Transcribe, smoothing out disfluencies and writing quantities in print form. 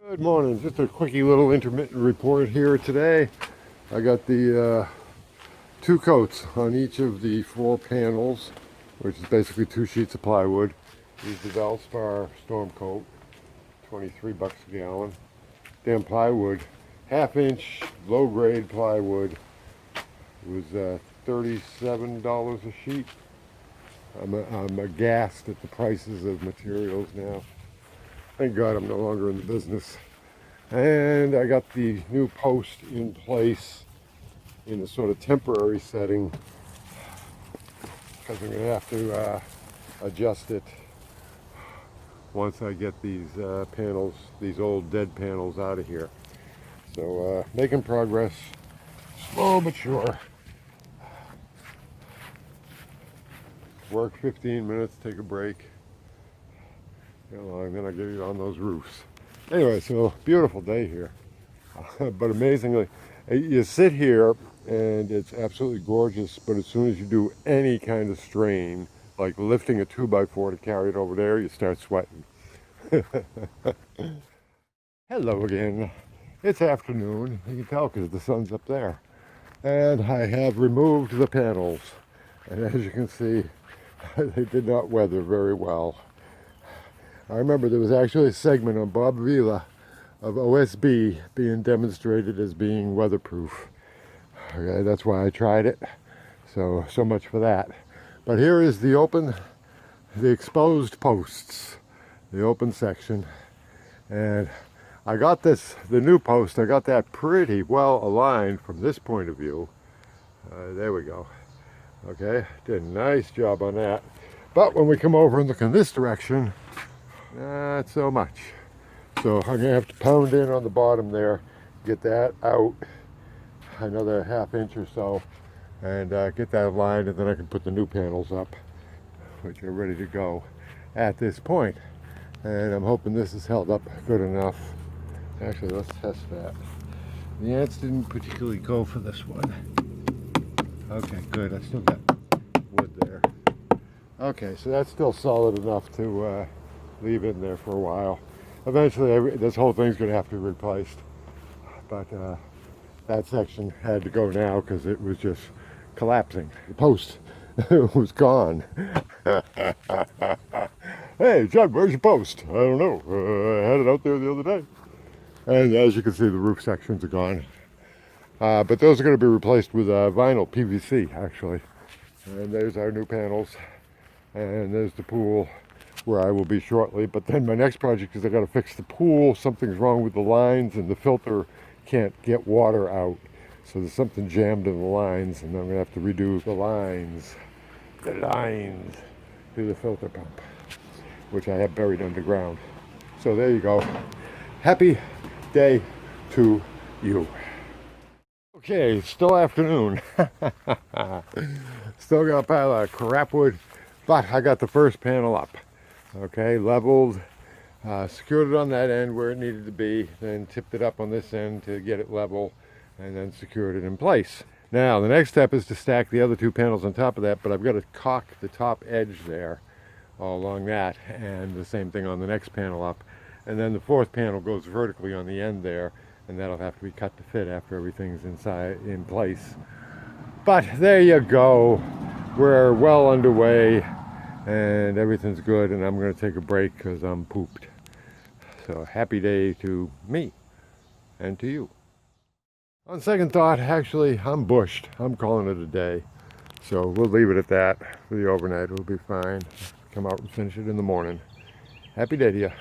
Good morning. Just a quickie little intermittent report here today. I got the two coats on each of the 4 panels, which is basically 2 sheets of plywood. Use the Valspar Storm Coat, 23 bucks a gallon. Damn plywood, half-inch low-grade plywood was $37 a sheet. I'm aghast at the prices of materials now. Thank God I'm no longer in the business. And I got the new post in place in a sort of temporary setting because I'm going to have to adjust it once I get these panels, these old dead panels out of here. So making progress, slow but sure. Work 15 minutes, take a break. Get along, then I'll get you on those roofs. Anyway, so beautiful day here. But amazingly, you sit here and it's absolutely gorgeous, but as soon as you do any kind of strain, like lifting a 2x4 to carry it over there, you start sweating. Hello again. It's afternoon. You can tell because the sun's up there. And I have removed the panels. And as you can see, they did not weather very well. I remember there was actually a segment on Bob Vila of OSB being demonstrated as being weatherproof. Okay, that's why I tried it. So much for that. But here is the exposed posts, the open section. And I got the new post, I got that pretty well aligned from this point of view. There we go. Okay, did a nice job on that. But when we come over and look in this direction, not so much. So I'm going to have to pound in on the bottom there, get that out another ½ inch or so, and get that aligned, and then I can put the new panels up, which are ready to go at this point. And I'm hoping this is held up good enough. Actually, let's test that. The ants didn't particularly go for this one. Okay, good. I still got wood there. Okay, so that's still solid enough to leave in there for a while. Eventually, this whole thing's going to have to be replaced. But that section had to go now because it was just collapsing. The post was gone. Hey, John, where's your post? I don't know. I had it out there the other day. And as you can see, the roof sections are gone. But those are going to be replaced with vinyl PVC, actually. And there's our new panels. And there's the pool where I will be shortly. But then my next project is I got to fix the pool. Something's wrong with the lines and the filter can't get water out. So there's something jammed in the lines, and I'm going to have to redo the lines to the filter pump, which I have buried underground. So there you go. Happy day to you. Okay, still afternoon. Still got a pile of crap wood, but I got the first panel up. Okay, leveled, secured it on that end where it needed to be, then tipped it up on this end to get it level, and then secured it in place. Now, the next step is to stack the other 2 panels on top of that, but I've got to caulk the top edge there, all along that, and the same thing on the next panel up. And then the 4th panel goes vertically on the end there, and that'll have to be cut to fit after everything's in place. But there you go. We're well underway, and everything's good, and I'm going to take a break because I'm pooped. So happy day to me and to you. On second thought, actually, I'm bushed. I'm calling it a day. So we'll leave it at that for the overnight. It'll be fine. Come out and finish it in the morning. Happy day to you.